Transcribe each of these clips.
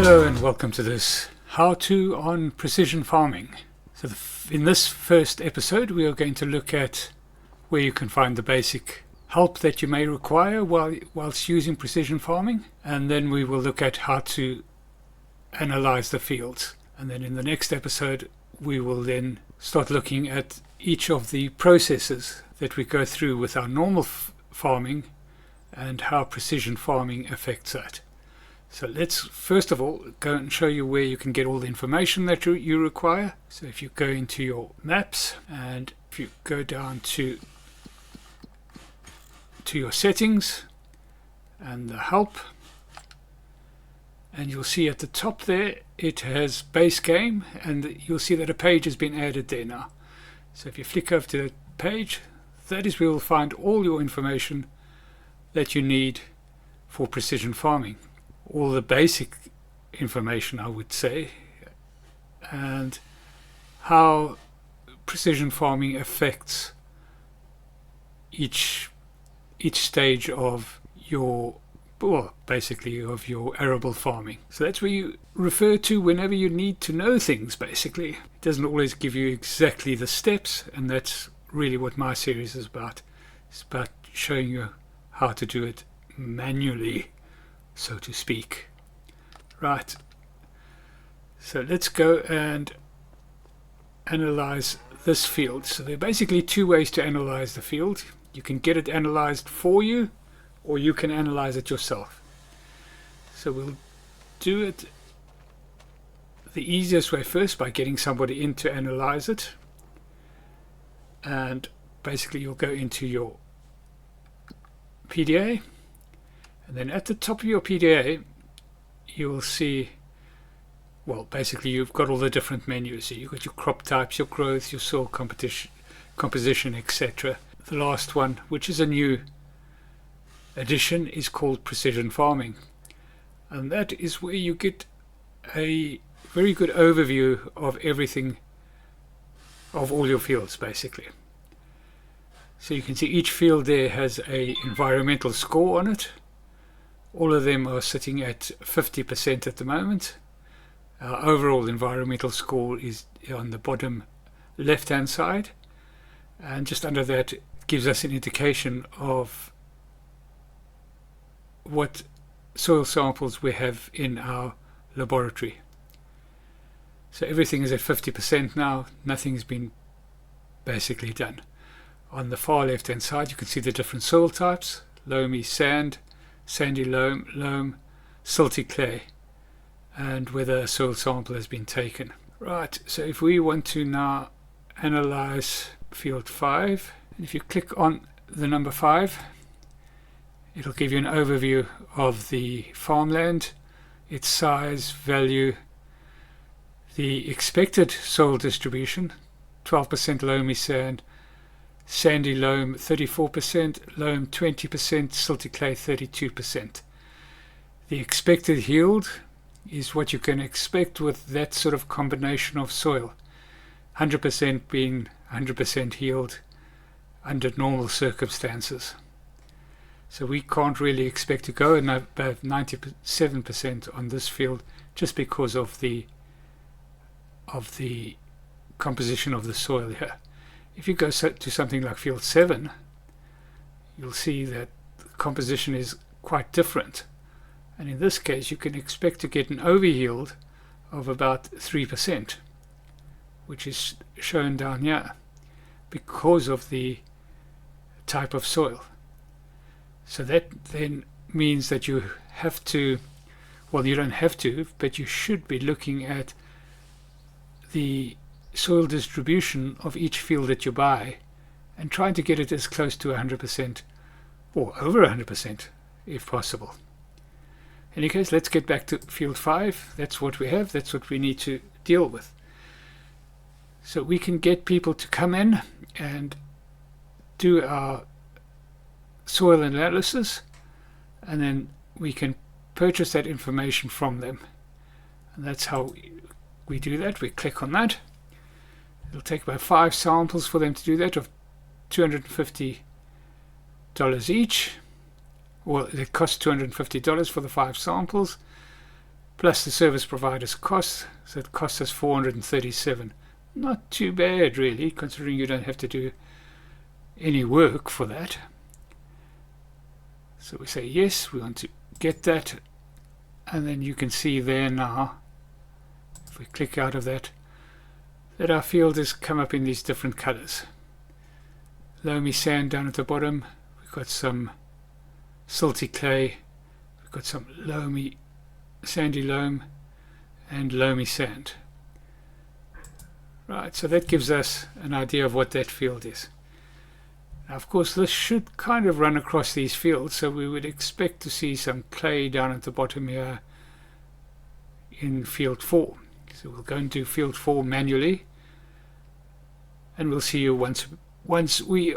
Hello and welcome to this how-to on precision farming. So in this first episode we are going to look at where you can find the basic help that you may require whilst using precision farming, and then we will look at how to analyze the fields. And then in the next episode we will then start looking at each of the processes that we go through with our normal farming and how precision farming affects that. So let's first of all go and show you where you can get all the information that you require. So if you go into your maps and if you go down to your settings and the help, and you'll see at the top there it has base game, and you'll see that a page has been added there now. So if you flick over to that page, that is where you'll find all your information that you need for precision farming. All the basic information, I would say, and how precision farming affects each stage of your, well, basically of your arable farming. So that's where you refer to whenever you need to know things. Basically, it doesn't always give you exactly the steps, and that's really what my series is about. It's about showing you how to do it manually, so to speak. Right, so let's go and analyze this field. So there are basically two ways to analyze the field. You can get it analyzed for you, or you can analyze it yourself. So we'll do it the easiest way first by getting somebody in to analyze it. And basically you'll go into your PDA, and then at the top of your PDA you will see, well, basically you've got all the different menus. So you've got your crop types, your growth, your soil composition, etc. The last one, which is a new addition, is called precision farming, and that is where you get a very good overview of everything, of all your fields basically. So you can see each field there has a environmental score on it. All of them are sitting at 50% at the moment. Our overall environmental score is on the bottom left hand side, and just under that it gives us an indication of what soil samples we have in our laboratory. So everything is at 50% now. Nothing's been basically done. On the far left hand side you can see the different soil types: loamy sand, sandy loam, silty clay, and whether a soil sample has been taken. Right, so if we want to now analyze field 5, if you click on the number 5, it'll give you an overview of the farmland, its size, value, the expected soil distribution: 12% loamy sand, sandy loam 34%, loam 20%, silty clay 32%. The expected yield is what you can expect with that sort of combination of soil, 100% being 100% yield under normal circumstances. So we can't really expect to go above 97% on this field, just because of the composition of the soil here. If you go to something like field 7, you'll see that the composition is quite different, and in this case you can expect to get an overyield of about 3%, which is shown down here because of the type of soil. So that then means that you have to, well, you don't have to, but you should be looking at the soil distribution of each field that you buy and trying to get it as close to 100% or over 100% if possible. In any case, let's get back to field 5. That's what we have, that's what we need to deal with. So we can get people to come in and do our soil analysis, and then we can purchase that information from them, and that's how we do that. We click on that. It'll take about 5 samples for them to do that, of $250 each. Well, it costs $250 for the 5 samples. plus the service provider's cost, so it costs us 437. Not too bad really, considering you don't have to do any work for that. So we say yes, we want to get that, and then you can see there now, if we click out of that, that our field has come up in these different colors. Loamy sand down at the bottom, we've got some silty clay, we've got some loamy, sandy loam, and loamy sand. Right, so that gives us an idea of what that field is. Now, of course, this should kind of run across these fields, so we would expect to see some clay down at the bottom here in field 4. So we'll go and do field 4 manually, and we'll see you once we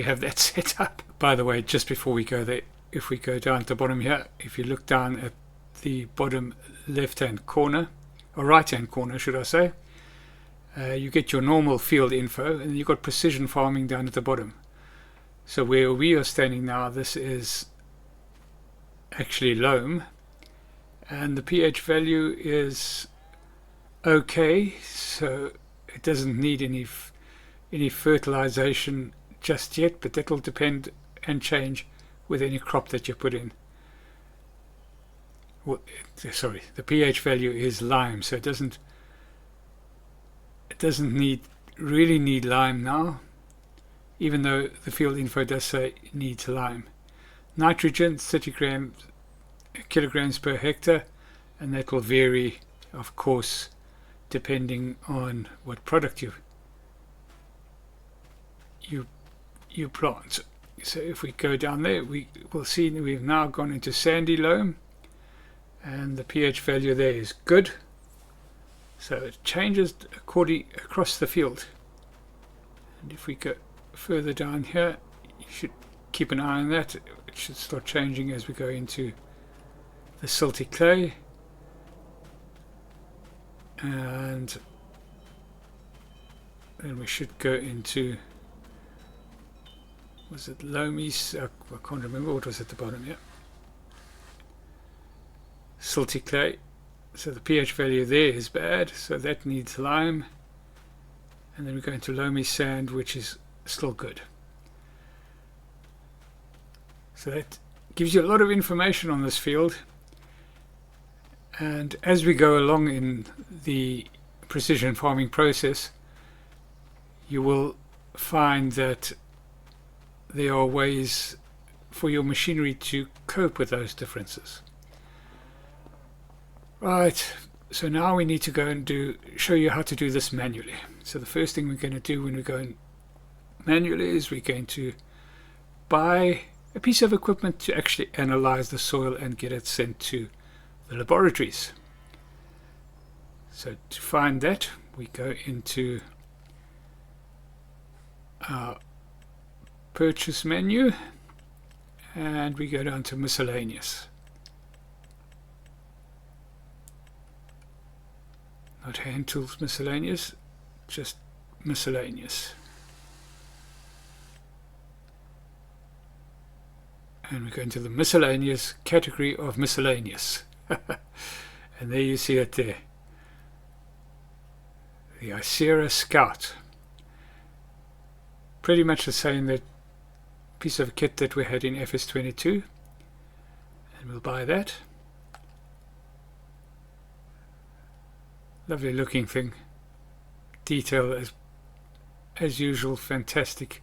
have that set up. By the way, just before we go there, if we go down at the bottom here, if you look down at the bottom left-hand corner, or right-hand corner, should I say, you get your normal field info, and you've got precision farming down at the bottom. So where we are standing now, this is actually loam, and the pH value is okay, so it doesn't need any fertilization just yet, but that will depend and change with any crop that you put in. Well, sorry, the pH value is lime, so it doesn't really need lime now, even though the field info does say it needs lime. Nitrogen 30 kilograms per hectare, and that will vary, of course, depending on what product you plant. So if we go down there, we will see we've now gone into sandy loam, and the pH value there is good. So it changes across the field. And if we go further down here, you should keep an eye on that. It should start changing as we go into the silty clay. And then we should go into, was it loamy? I can't remember what was at the bottom here. Silty clay. So the pH value there is bad, so that needs lime. And then we go into loamy sand, which is still good. So that gives you a lot of information on this field. And as we go along in the precision farming process, you will find that there are ways for your machinery to cope with those differences. Right, so now we need to go and show you how to do this manually. So the first thing we're going to do when we go in manually is we're going to buy a piece of equipment to actually analyze the soil and get it sent to the laboratories. So to find that, we go into our purchase menu, and we go down to miscellaneous. Not hand tools miscellaneous, just miscellaneous. And we go into the miscellaneous category of miscellaneous. And there you see it there. The Icera Scout. Pretty much the same that piece of kit that we had in FS22. And we'll buy that. Lovely looking thing. Detail as usual, fantastic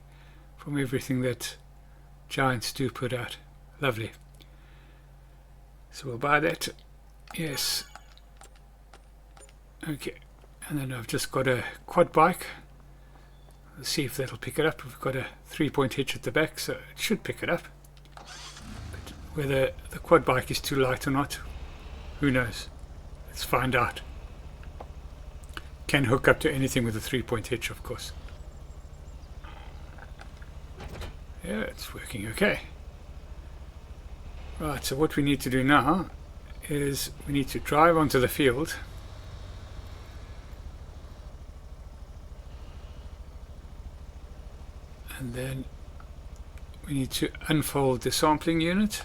from everything that Giants do put out. Lovely. So we'll buy that. Yes. Okay. And then I've just got a quad bike. Let's see if that'll pick it up. We've got a 3-point hitch at the back, so it should pick it up. But whether the quad bike is too light or not, who knows? Let's find out. Can hook up to anything with a 3-point hitch, of course. Yeah, it's working okay. Right, so what we need to do now is we need to drive onto the field. And then we need to unfold the sampling unit.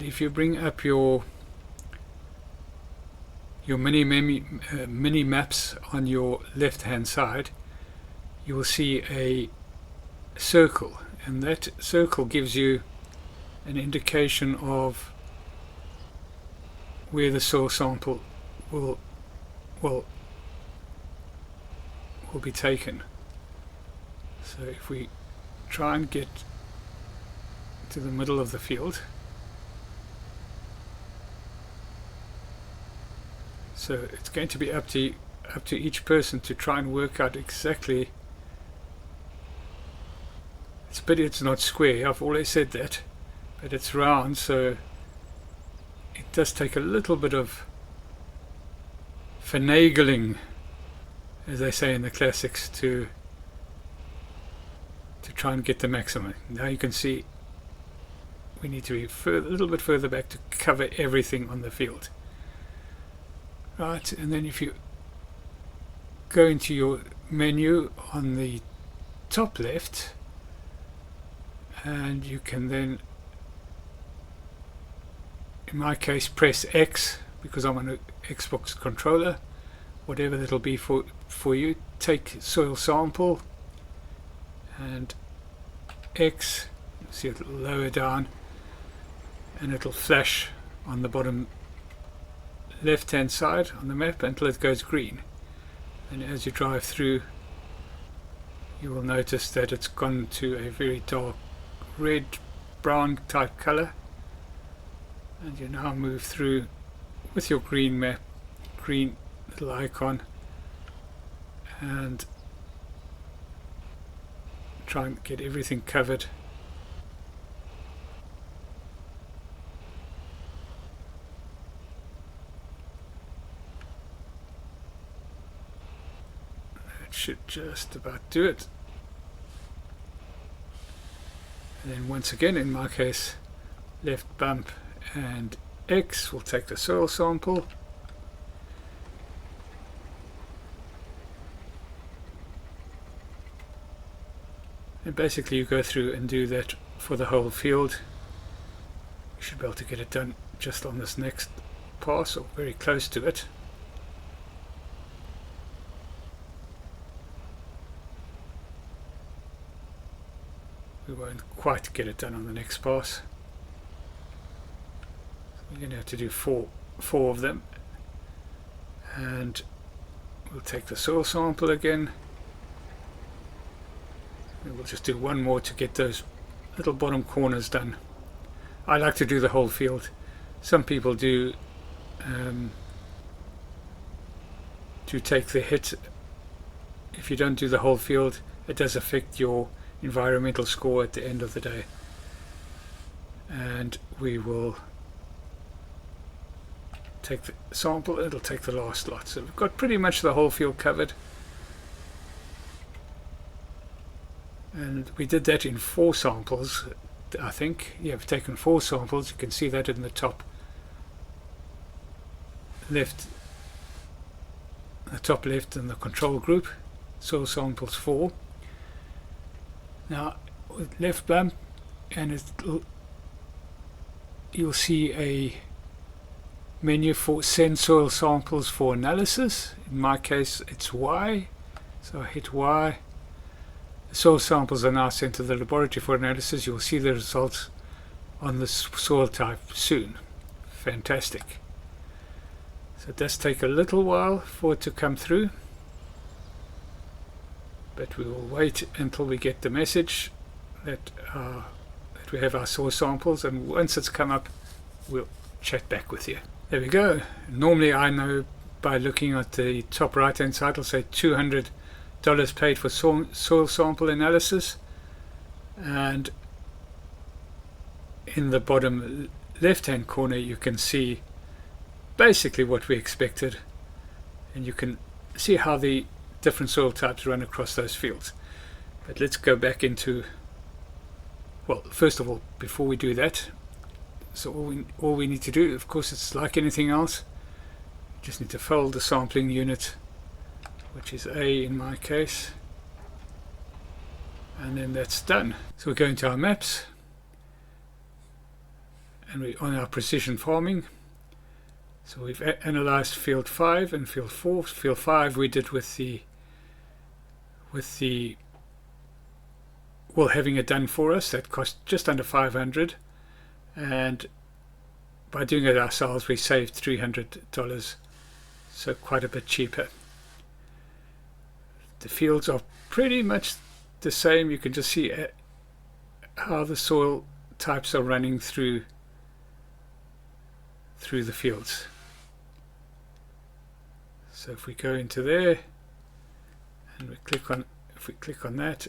And if you bring up your mini maps on your left hand side, you will see a circle, and that circle gives you an indication of where the soil sample will be taken. So if we try and get to the middle of the field, so it's going to be up to each person to try and work out exactly. It's a pity it's not square, I've always said that, but it's round, so it does take a little bit of finagling, as they say in the classics, to try and get the maximum. Now you can see we need to be a little bit further back to cover everything on the field. Right, and then if you go into your menu on the top left, and you can then, in my case, press X because I'm on an Xbox controller, whatever that'll be for you. Take soil sample and X, you'll see it lower down, and it'll flash on the bottom left hand side on the map until it goes green. And as you drive through, you will notice that it's gone to a very dark red brown type color, and you now move through with your green map, green little icon, and try and get everything covered. That should just about do it. And then once again, in my case, left bump and X will take the soil sample. And basically you go through and do that for the whole field. You should be able to get it done just on this next pass, or very close to it. We won't quite get it done on the next pass. We're going to have to do four of them, and we'll take the soil sample again. And we'll just do one more to get those little bottom corners done. I like to do the whole field. Some people do take the hit. If you don't do the whole field, it does affect your environmental score at the end of the day. And we will take the sample, it'll take the last lot. So we've got pretty much the whole field covered. And we did that in 4 samples, I think. Yeah, we've taken 4 samples. You can see that in the top left, in the control group. Soil samples 4. Now with left bump, and you'll see a menu for send soil samples for analysis. In my case it's Y, so I hit Y. The soil samples are now sent to the laboratory for analysis. You'll see the results on the soil type soon. Fantastic. So it does take a little while for it to come through, but we will wait until we get the message that we have our soil samples, and once it's come up we'll chat back with you. There we go. Normally I know by looking at the top right hand side it'll say $200 paid for soil sample analysis, and in the bottom left hand corner you can see basically what we expected, and you can see how the different soil types run across those fields. But let's go back into, well, first of all, before we do that, so all we need to do, of course it's like anything else, you just need to fold the sampling unit, which is A in my case, and then that's done. So we go into our maps, and we're on our precision farming. So we've analysed field 5 and field 4. Field 5 we did with the well, having it done for us. That cost just under 500, and by doing it ourselves we saved $300, so quite a bit cheaper. The fields are pretty much the same. You can just see how the soil types are running through the fields. So if we go into there and if we click on that,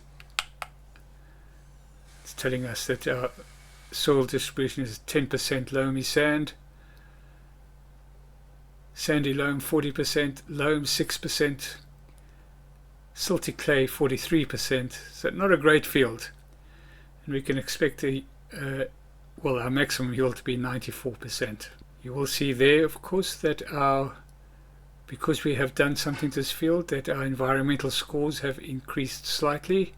it's telling us that our soil distribution is 10% loamy sand, sandy loam 40%, loam 6%, silty clay 43%. So not a great field, and we can expect our maximum yield to be 94%. You will see there, of course, that because we have done something to this field, that our environmental scores have increased slightly,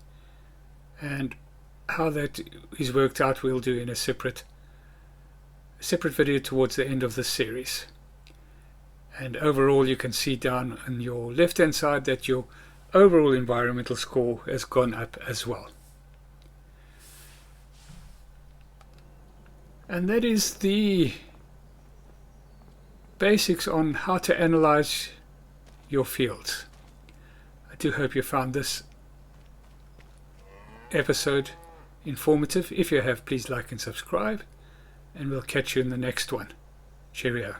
and how that is worked out we'll do in a separate video towards the end of this series. And overall you can see down on your left hand side that your overall environmental score has gone up as well. And that is the basics on how to analyze your fields. I do hope you found this episode informative. If you have, please like and subscribe, and we'll catch you in the next one. Cheerio.